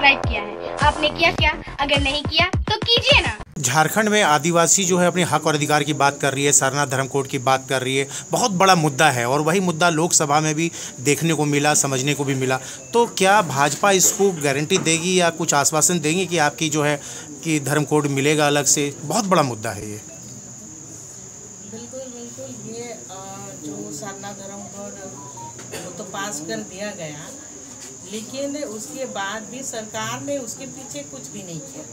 Subscribe किया है। आपने किया क्या? अगर नहीं किया तो कीजिए ना। झारखंड में आदिवासी जो है अपने हक और अधिकार की बात कर रही है, सरना धर्म कोड की बात कर रही है। बहुत बड़ा मुद्दा है और वही मुद्दा लोकसभा में भी देखने को मिला, समझने को भी मिला। तो क्या भाजपा इसको गारंटी देगी या कुछ आश्वासन देंगी कि आपकी जो है कि धर्म कोड मिलेगा अलग से? बहुत बड़ा मुद्दा है ये। बिल्कुल बिल्कुल। ये जो सरना धर्म कोड वो तो पास कर दिया गया, लेकिन उसके बाद भी सरकार ने उसके पीछे कुछ भी नहीं किया।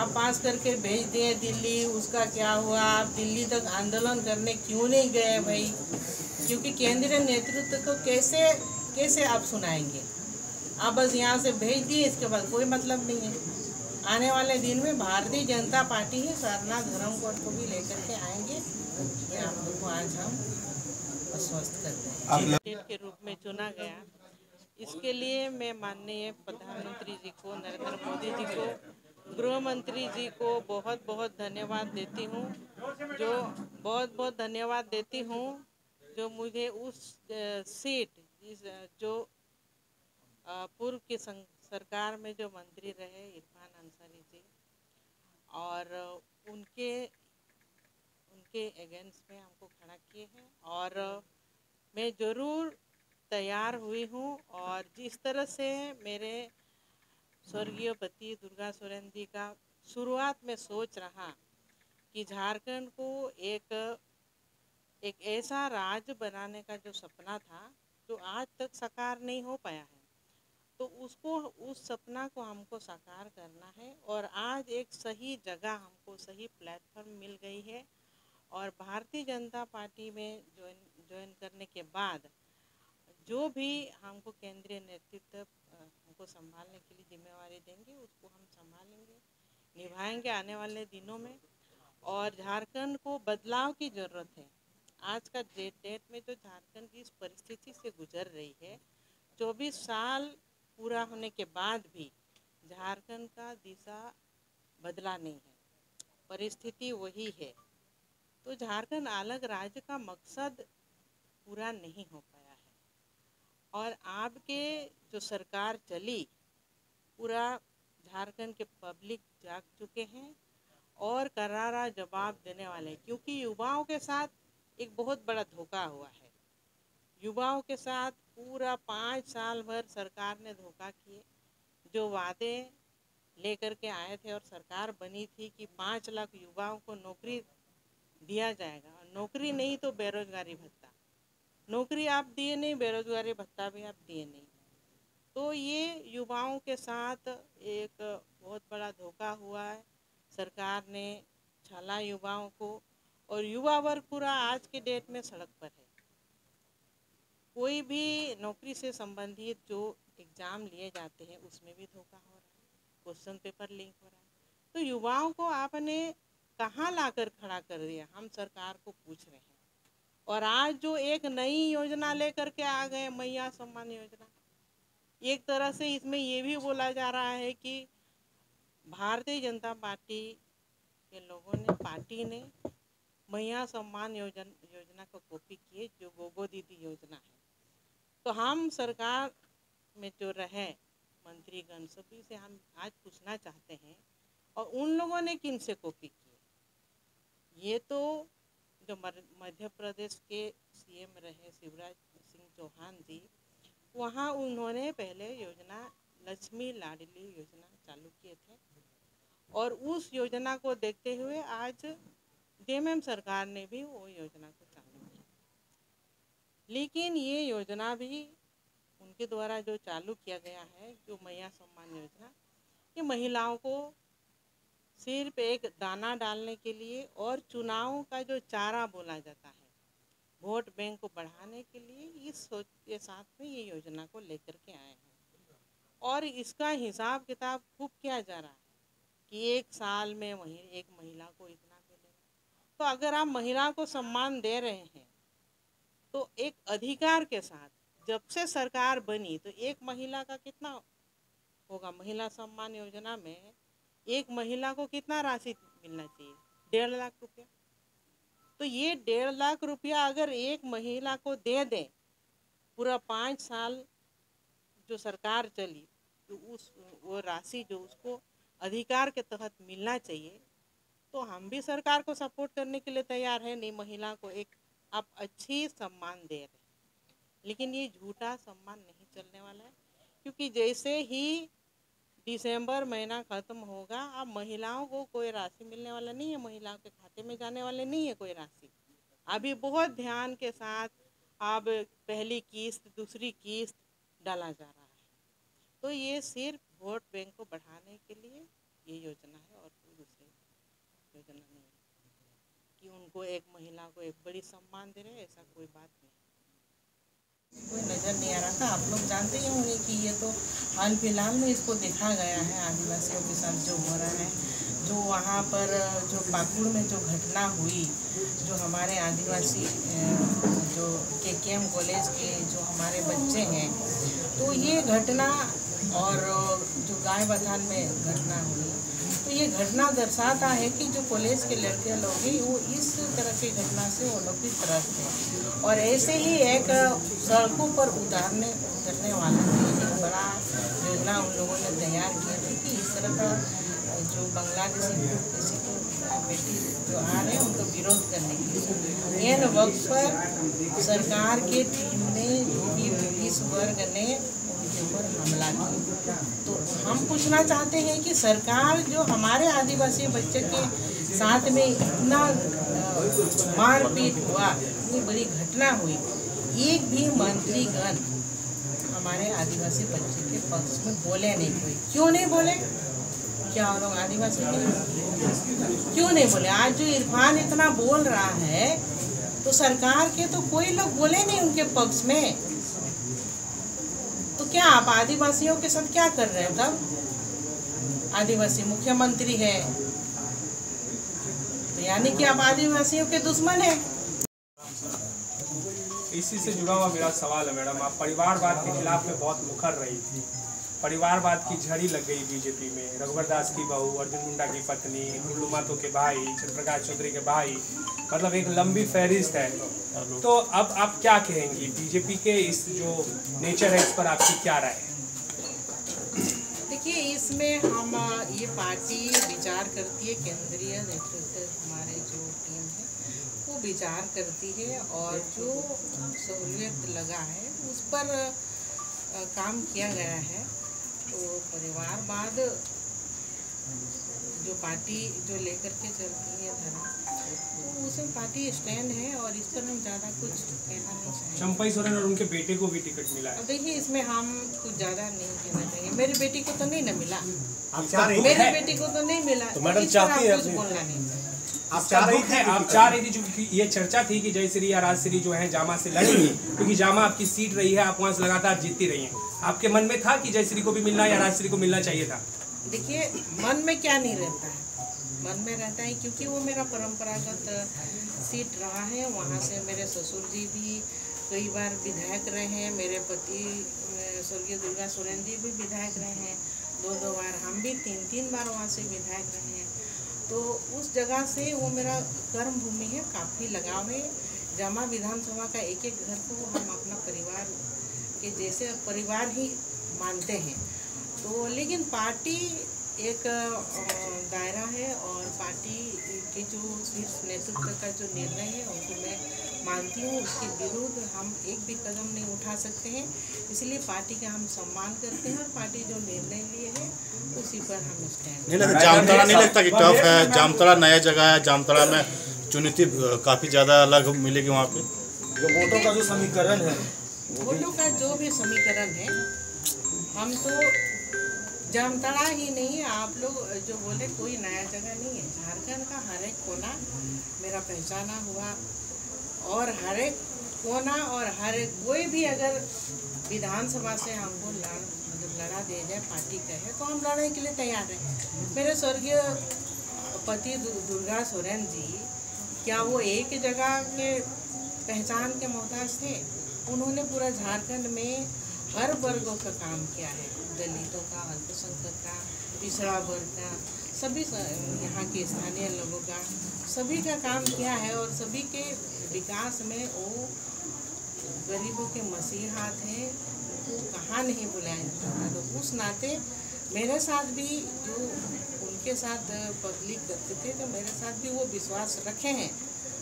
अब पास करके भेज दिए दिल्ली, उसका क्या हुआ? आप दिल्ली तक आंदोलन करने क्यों नहीं गए भाई? क्योंकि केंद्रीय नेतृत्व को कैसे कैसे आप सुनाएंगे? आप बस यहाँ से भेज दिए, इसके बाद कोई मतलब नहीं है। आने वाले दिन में भारतीय जनता पार्टी ही सरना धर्म कोड को भी लेकर के आएंगे। ये आप लोग को आज हम आश्वस्त करते हैं। के रूप में चुना गया, इसके लिए मैं माननीय प्रधानमंत्री जी को, नरेंद्र मोदी जी को, गृह मंत्री जी को बहुत बहुत धन्यवाद देती हूँ। बहुत बहुत धन्यवाद देती हूँ जो मुझे उस सीट जो पूर्व की सरकार में जो मंत्री रहे इरफान अंसारी जी, और उनके अगेंस्ट में हमको खड़ा किए हैं। और मैं ज़रूर तैयार हुई हूँ। और जिस तरह से मेरे स्वर्गीय पति दुर्गा सोरेन जी का शुरुआत में सोच रहा कि झारखंड को एक ऐसा राज्य बनाने का जो सपना था जो आज तक साकार नहीं हो पाया है, तो उस सपना को हमको साकार करना है। और आज एक सही जगह हमको, सही प्लेटफॉर्म मिल गई है। और भारतीय जनता पार्टी में ज्वाइन करने के बाद जो भी हमको केंद्रीय नेतृत्व हमको संभालने के लिए जिम्मेवारी देंगे, उसको हम संभालेंगे, निभाएंगे आने वाले दिनों में। और झारखंड को बदलाव की ज़रूरत है। आज का डेट में जो झारखंड की इस परिस्थिति से गुजर रही है, 24 साल पूरा होने के बाद भी झारखंड का दिशा बदला नहीं है, परिस्थिति वही है। तो झारखंड अलग राज्य का मकसद पूरा नहीं हो पाया है। और आपके जो सरकार चली, पूरा झारखंड के पब्लिक जाग चुके हैं और करारा जवाब देने वाले हैं। क्योंकि युवाओं के साथ एक बहुत बड़ा धोखा हुआ है। युवाओं के साथ पूरा 5 साल भर सरकार ने धोखा किए। जो वादे लेकर के आए थे और सरकार बनी थी कि 5 लाख युवाओं को नौकरी दिया जाएगा, और नौकरी नहीं तो बेरोजगारी भत्ता, नौकरी आप दिए नहीं, बेरोजगारी भत्ता भी आप दिए नहीं। तो ये युवाओं के साथ एक बहुत बड़ा धोखा हुआ है। सरकार ने छला युवाओं को, और युवा वर्ग पूरा आज के डेट में सड़क पर है। कोई भी नौकरी से संबंधित जो एग्ज़ाम लिए जाते हैं उसमें भी धोखा हो रहा है, क्वेश्चन पेपर लीक हो रहा है। तो युवाओं को आपने कहाँ लाकर खड़ा कर दिया, हम सरकार को पूछ रहे हैं। और आज जो एक नई योजना लेकर के आ गए, मैया सम्मान योजना, एक तरह से इसमें ये भी बोला जा रहा है कि भारतीय जनता पार्टी के लोगों ने, पार्टी ने मैया सम्मान योजना को कॉपी किए, जो गोगो दीदी योजना है। तो हम सरकार में जो रहे मंत्रीगण, सभी से हम आज पूछना चाहते हैं, और उन लोगों ने किन से कॉपी की? ये तो जो मध्य प्रदेश के सीएम रहे शिवराज सिंह चौहान जी, वहाँ उन्होंने पहले योजना लक्ष्मी लाडली योजना चालू किए थे। और उस योजना को देखते हुए आज जेएमएम सरकार ने भी वो योजना को चालू किया। लेकिन ये योजना भी उनके द्वारा जो चालू किया गया है, जो मैया सम्मान योजना, ये महिलाओं को सिर्फ एक दाना डालने के लिए और चुनाव का जो चारा बोला जाता है, वोट बैंक को बढ़ाने के लिए, इस सोच के साथ में ये योजना को लेकर के आए हैं। और इसका हिसाब किताब खूब किया जा रहा है कि एक साल में एक महिला को इतना मिलेगा। तो अगर आप महिला को सम्मान दे रहे हैं, तो एक अधिकार के साथ, जब से सरकार बनी तो एक महिला का कितना होगा? महिला सम्मान योजना में एक महिला को कितना राशि मिलना चाहिए? 1.5 लाख रुपया। तो ये 1.5 लाख रुपया अगर एक महिला को दे दें, पूरा 5 साल जो सरकार चली, वो राशि जो उसको अधिकार के तहत मिलना चाहिए, तो हम भी सरकार को सपोर्ट करने के लिए तैयार है। नहीं, महिला को एक आप अच्छी सम्मान दे रहे हैं, लेकिन ये झूठा सम्मान नहीं चलने वाला है, क्योंकि जैसे ही दिसंबर महीना खत्म होगा, अब महिलाओं को कोई राशि मिलने वाला नहीं है, महिलाओं के खाते में जाने वाले नहीं है कोई राशि। अभी बहुत ध्यान के साथ अब पहली किस्त दूसरी किस्त डाला जा रहा है, तो ये सिर्फ वोट बैंक को बढ़ाने के लिए ये योजना है और कोई दूसरी योजना नहीं है कि उनको एक महिला को एक बड़ी सम्मान दे रहे हैं, ऐसा कोई बात नहीं। कोई नज़र नहीं आ रहा था। आप लोग जानते ही होंगे कि ये तो हाल फिलहाल में इसको देखा गया है, आदिवासियों के साथ जो हो रहा है, जो वहाँ पर जो पाकुड़ में जो घटना हुई, जो हमारे आदिवासी जो KKM कॉलेज के जो हमारे बच्चे हैं, तो ये घटना और जो गाय बथान में घटना हुई, तो ये घटना दर्शाता है कि जो कॉलेज के लड़के लोग हैं वो इस तरह की घटना से वो लोग भी त्रस्त हैं। और ऐसे ही एक सड़कों पर उतरने वाला एक बड़ा योजना उन लोगों ने तैयार किया था कि इस तरह का जो बांग्लादेशी किसी को बेटी जो आ रहे हैं उनको विरोध करने के लिए इन वक्त पर सरकार के टीम ने जो भी पुलिस वर्ग ने उनके ऊपर हमला किया। तो हम पूछना चाहते हैं कि सरकार जो हमारे आदिवासी बच्चे के साथ में इतना मारपीट हुआ, इतनी बड़ी घटना हुई, एक भी मंत्रीगण हमारे आदिवासी बच्चे के पक्ष में बोले नहीं। कोई क्यों नहीं बोले? क्या वो लोग आदिवासी नहीं? क्यों नहीं बोले? आज जो इरफान इतना बोल रहा है, तो सरकार के तो कोई लोग बोले नहीं उनके पक्ष में। तो क्या आप आदिवासियों के साथ क्या कर रहे हैं? तब आदिवासी मुख्यमंत्री है, तो यानी कि आप आदिवासियों के दुश्मन हैं। इसी से जुड़ा हुआ मेरा सवाल है मैडम, आप परिवारवाद के खिलाफ में बहुत मुखर रही थी, परिवारवाद की झड़ी लग गई बीजेपी में। रघुवर दास की बहू, अर्जुन मुंडा की पत्नी, टुल्लू मातो के भाई, चंद्रप्रकाश चौधरी के भाई, मतलब एक लंबी फहरिस्त है। तो अब आप क्या कहेंगी बीजेपी के इस जो नेचर है, इस पर आपकी क्या राय है? देखिए, इसमें हम ये पार्टी विचार करती है, केंद्रीय नेतृत्व हमारे जो टीम है वो विचार करती है, और जो सहूलियत लगा है उस पर काम किया गया है। तो परिवारवाद जो पार्टी जो लेकर के चलती है धर्म, तो उसमें पार्टी स्टैंड है, और इस पर हम ज़्यादा कुछ कहना नहीं चाहेंगे। चंपई सोरेन और उनके बेटे को भी टिकट मिला है। अब देखिए, इसमें हम कुछ ज़्यादा नहीं कहना चाहेंगे। मेरी बेटी को तो नहीं ना मिला, मेरी बेटी को तो नहीं मिला, तो मैडम इस पर चाहती है कुछ बोलना नहीं। आप चाह रही थी, जो ये चर्चा थी कि जयश्री या राजश्री जो है जामा से लड़ेंगी, क्योंकि जामा आपकी सीट रही है, आप वहाँ से लगातार जीतती रही हैं। आपके मन में था कि जयश्री को भी मिलना या राजश्री को मिलना चाहिए था? देखिए, मन में क्या नहीं रहता है, मन में रहता है, क्योंकि वो मेरा परंपरागत सीट रहा है। वहाँ से मेरे ससुर जी भी कई बार विधायक रहे हैं, मेरे पति स्वर्गीय दुर्गा सोरेन जी भी विधायक रहे हैं, दो बार, हम भी तीन बार वहाँ से विधायक रहे हैं। तो उस जगह से वो मेरा कर्म भूमि है, काफ़ी लगाव है। जामा विधानसभा का एक एक घर को हम अपना परिवार के जैसे परिवार ही मानते हैं। तो लेकिन पार्टी एक दायरा है, और पार्टी के जो शीर्ष नेतृत्व का जो निर्णय है उनको मैं मानती हूँ, उसके विरुद्ध हम एक भी कदम नहीं उठा सकते हैं। इसलिए पार्टी का हम सम्मान करते हैं, और पार्टी जो निर्णय लिए है उसी पर हम स्टैंड। नहीं लगता जामताड़ा नहीं लगता कि टफ है? जामताड़ा नया जगह है, जामताड़ा में चुनौती काफ़ी ज़्यादा अलग मिलेगी वहाँ पे। जो वोटों का जो समीकरण है, वोटों का जो भी समीकरण है, हम तो जामताड़ा ही नहीं, आप लोग जो बोले कोई नया जगह नहीं है। झारखंड का हर एक कोना मेरा पहचाना हुआ, और हर एक कोना और हर एक कोई भी अगर विधानसभा से हमको लड़ा दिया जाए, पार्टी का है, तो हम लड़ने के लिए तैयार हैं। मेरे स्वर्गीय पति दुर्गा सोरेन जी, क्या वो एक जगह के पहचान के मोहताज थे? उन्होंने पूरा झारखंड में हर वर्गों का काम किया है, दलितों का, अल्पसंख्यक का, पिछड़ा वर्ग का, सभी यहाँ के स्थानीय लोगों का, सभी का काम किया है, और सभी के विकास में वो गरीबों के मसीहा थे। को कहाँ नहीं बुलाया जाता था। तो उस नाते मेरे साथ भी जो उनके साथ पब्लिक करते थे तो मेरे साथ भी वो विश्वास रखे हैं,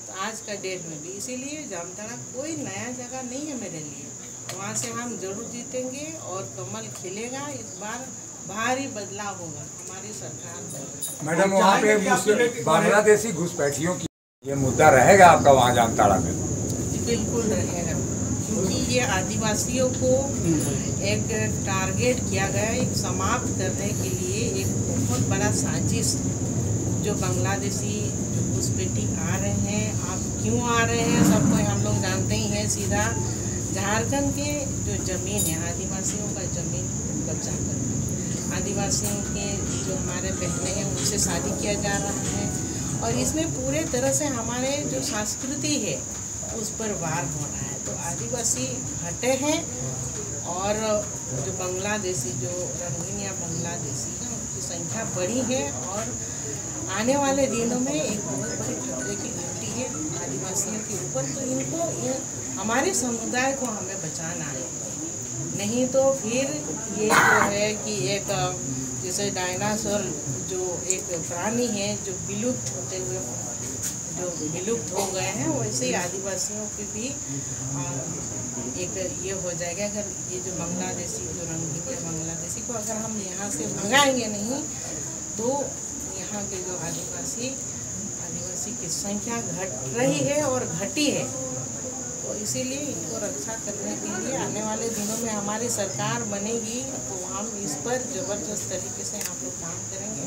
तो आज का डेट में भी। इसीलिए जामताड़ा कोई नया जगह नहीं है मेरे लिए, वहाँ से हम जरूर जीतेंगे और कमल खिलेगा। इस बार भारी बदलाव होगा हमारी सरकार। मैडम वहाँ पे बांग्लादेशी घुसपैठियों की ये मुद्दा रहेगा आपका वहाँ जामताड़ा में? बिल्कुल रहेगा, क्योंकि ये आदिवासियों को एक टारगेट किया गया, एक समाप्त करने के लिए एक बहुत बड़ा साजिश। जो बांग्लादेशी घुसपैठी आ रहे हैं, आप क्यों आ रहे हैं सबको हम लोग जानते ही हैं। सीधा झारखंड के जो ज़मीन है, आदिवासियों का ज़मीन कब्जा करना, आदिवासियों के जो हमारे बहनें हैं उनसे शादी किया जा रहा है, और इसमें पूरे तरह से हमारे जो संस्कृति है उस पर वार हो रहा है। तो आदिवासी हटे हैं, और जो बांग्लादेशी जो रंगीन या बांग्लादेशी हैं उनकी संख्या बढ़ी है, और आने वाले दिनों में एक बहुत बड़ी खतरे की घंटी है आदिवासियों के ऊपर। तो इनको हमारे समुदाय को हमें बचाना है, नहीं तो फिर ये जो है कि एक जैसे डायनासोर जो एक प्राणी है जो विलुप्त होते हुए जो विलुप्त हो गए हैं, वैसे ही आदिवासियों की भी एक ये हो जाएगा। अगर ये जो बांग्लादेशी जो रंगीन बांग्लादेशी को अगर हम यहाँ से भगाएंगे नहीं तो यहाँ के जो आदिवासी की संख्या घट रही है और घटी है। तो इसीलिए इनको रक्षा करने के लिए आने वाले दिनों में हमारी सरकार बनेगी, तो हम इस पर ज़बरदस्त तरीके से हम लोग काम करेंगे,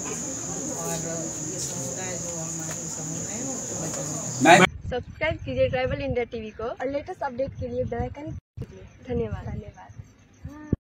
और ये समुदाय जो हमारे समुदाय है उनको बचाने। सब्सक्राइब कीजिए ट्राइबल इंडिया टीवी को और लेटेस्ट अपडेट के लिए बेल आइकन क्लिक कीजिए। धन्यवाद।